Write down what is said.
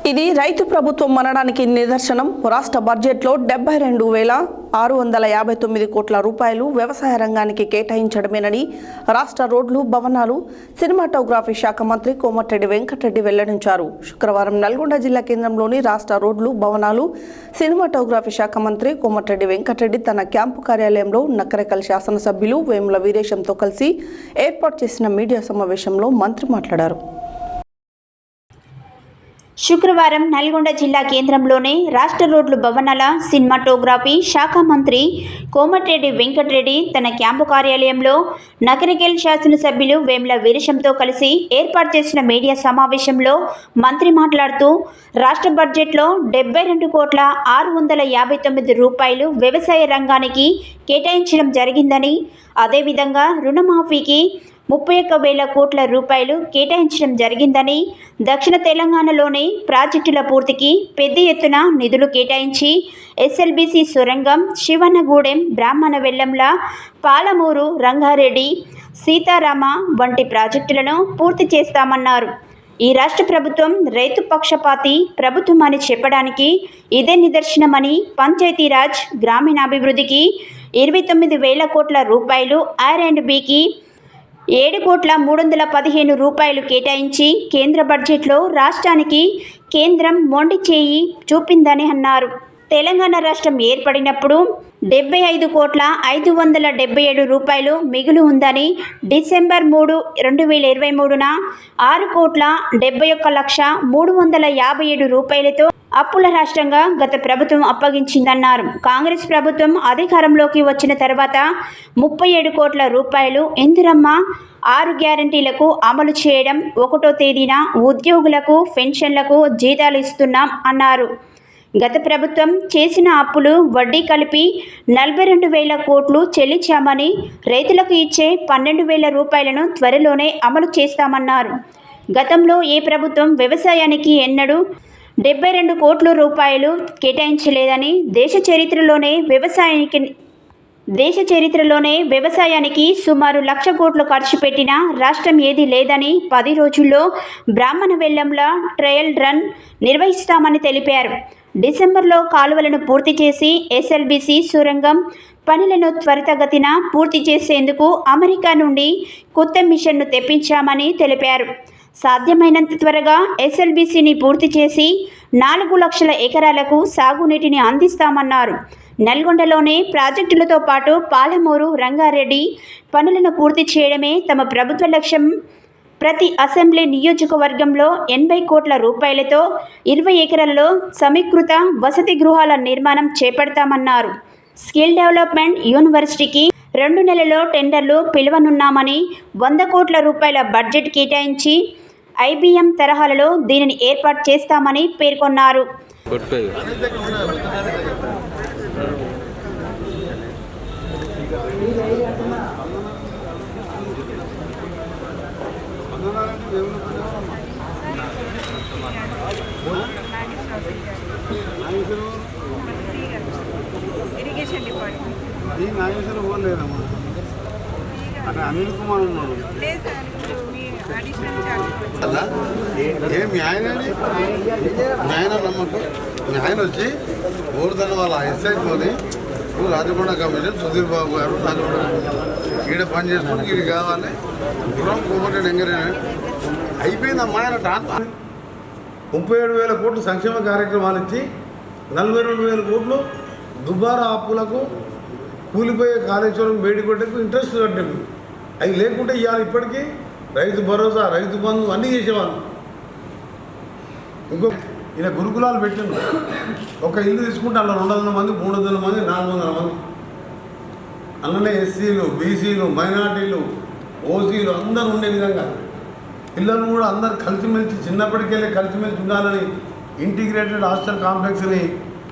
ఇది రైతు ప్రభుత్వం అనడానికి నిదర్శనం. రాష్ట్ర బడ్జెట్లో 72,659 కోట్ల రూపాయలు వ్యవసాయ రంగానికి కేటాయించడమేనని రాష్ట్ర రోడ్లు, భవనాలు, సినిమాటోగ్రఫీ శాఖ మంత్రి కోమటిరెడ్డి వెంకటరెడ్డి వెల్లడించారు. శుక్రవారం నల్గొండ జిల్లా కేంద్రంలోని రాష్ట్ర రోడ్లు, భవనాలు, సినిమాటోగ్రఫీ శాఖ మంత్రి కోమటిరెడ్డి వెంకటరెడ్డి తన క్యాంపు కార్యాలయంలో నకరేకల్ శాసనసభ్యులు వేముల వీరేశంతో కలిసి ఏర్పాటు చేసిన మీడియా సమావేశంలో మంత్రి మాట్లాడారు. శుక్రవారం నల్గొండ జిల్లా కేంద్రంలోని రాష్ట్ర రోడ్లు, భవనాల, సినిమాటోగ్రఫీ శాఖ మంత్రి కోమటిరెడ్డి వెంకటరెడ్డి తన క్యాంపు కార్యాలయంలో నకరేకల్ శాసనసభ్యులు వేముల వీరేశంతో కలిసి ఏర్పాటు చేసిన మీడియా సమావేశంలో మంత్రి మాట్లాడుతూ రాష్ట్ర బడ్జెట్లో 72,659 రూపాయలు వ్యవసాయ రంగానికి కేటాయించడం జరిగిందని, అదేవిధంగా రుణమాఫీకి 31,000 కోట్ల రూపాయలు కేటాయించడం జరిగిందని, దక్షిణ తెలంగాణలోని ప్రాజెక్టుల పూర్తికి పెద్ద ఎత్తున నిధులు కేటాయించి ఎస్ఎల్బీసీ సొరంగం, శివనగూడెం, బ్రాహ్మణ వెల్లంల, పాలమూరు, రంగారెడ్డి, సీతారామ వంటి ప్రాజెక్టులను పూర్తి చేస్తామన్నారు. ఈ రాష్ట్ర ప్రభుత్వం రైతు పక్షపాతి ప్రభుత్వం అని చెప్పడానికి ఇదే నిదర్శనమని, పంచాయతీరాజ్, గ్రామీణాభివృద్ధికి 29,000 కోట్ల రూపాయలు, R&Bకి 7,315 రూపాయలు కేటాయించి కేంద్ర బడ్జెట్లో రాష్ట్రానికి కేంద్రం మొండి చేయి చూపిందని అన్నారు. తెలంగాణ రాష్ట్రం ఏర్పడినప్పుడు 75,577 రూపాయలు మిగులు ఉందని, డిసెంబర్ 3, 2023న 6,71,357 రూపాయలతో అప్పుల రాష్ట్రంగా గత ప్రభుత్వం అప్పగించిందన్నారు. కాంగ్రెస్ ప్రభుత్వం అధికారంలోకి వచ్చిన తర్వాత 37 కోట్ల రూపాయలు ఇందిరమ్మ 6 గ్యారంటీలకు అమలు చేయడం, 1వ తేదీన ఉద్యోగులకు పెన్షన్లకు జీతాలు ఇస్తున్నాం అన్నారు. గత ప్రభుత్వం చేసిన అప్పులు, వడ్డీ కలిపి 42,000 కోట్లు చెల్లించామని, రైతులకు ఇచ్చే 12,000 రూపాయలను త్వరలోనే అమలు చేస్తామన్నారు. గతంలో ఏ ప్రభుత్వం వ్యవసాయానికి ఎన్నడూ 72 కోట్ల రూపాయలు కేటాయించలేదని, దేశ చరిత్రలోనే సుమారు 1,00,000 కోట్లు ఖర్చు పెట్టిన రాష్ట్రం ఏదీ లేదని, 10 రోజుల్లో బ్రాహ్మణ వెల్లంల ట్రయల్ రన్ నిర్వహిస్తామని తెలిపారు. డిసెంబర్లో కాలువలను పూర్తి చేసి ఎస్ఎల్బీసీ సొరంగం పనులను త్వరితగతిన పూర్తి చేసేందుకు అమెరికా నుండి కొత్త మిషన్ను తెప్పించామని తెలిపారు. సాధ్యమైనంత త్వరగా ఎస్ఎల్బీసీని పూర్తి చేసి 4 లక్షల ఎకరాలకు సాగునీటిని అందిస్తామన్నారు. నల్గొండలోని ప్రాజెక్టులతో పాటు పాలమూరు, రంగారెడ్డి పనులను పూర్తి చేయడమే తమ ప్రభుత్వ లక్ష్యం. ప్రతి అసెంబ్లీ నియోజకవర్గంలో 80 కోట్ల రూపాయలతో 20 ఎకరాలలో సమీకృత వసతి గృహాల నిర్మాణం చేపడతామన్నారు. స్కిల్ డెవలప్మెంట్ యూనివర్సిటీకి 2 నెలల్లో టెండర్లు పిలవనున్నామని, 100 కోట్ల రూపాయల బడ్జెట్ కేటాయించి IBM తరహాలలో దీనిని ఏర్పాటు చేస్తామని పేర్కొన్నారు. ఇరిగేషన్ డిపార్ట్మెంట్ అనిల్ కుమార్ ఉన్నాడు. మీ ఆయన నమ్మకం, మీ ఆయన వచ్చి ఓరుదల వాళ్ళ ఎస్ఐతోని రాజకొండ కమిషన్ సుధీర్ బాబు గారు రాజకొండ ఈడ పని చేసుకుని ఈడ కావాలి గురం కోమటిరెడ్డి వెంకటరెడ్డి అయిపోయిందమ్మా. ఆయన 37,000 కోట్లు సంక్షేమ కార్యక్రమాలు ఇచ్చి 42,000 కోట్లు దుబారా అప్పులకు, కూలిపోయే కాళేశ్వరం, మేడికొట్టకు ఇంట్రెస్ట్ కట్టేది. అవి లేకుంటే ఇవాళ ఇప్పటికీ రైతు భరోసా, రైతు బంధు అన్నీ చేసేవాళ్ళు. ఇంకో ఇలా గురుకులాలు పెట్టిండు. ఒక ఇల్లు తీసుకుంటే అలా 200 మంది, 300 మంది, 400 మంది. అలానే ఎస్సీలు, బీసీలు, మైనార్టీలు, ఓసీలు అందరూ ఉండే విధంగా పిల్లలు కూడా అందరు కలిసిమెలిసి చిన్నప్పటికెళ్ళి కలిసిమెలిసి ఉండాలని ఇంటిగ్రేటెడ్ హాస్టల్ కాంప్లెక్స్ని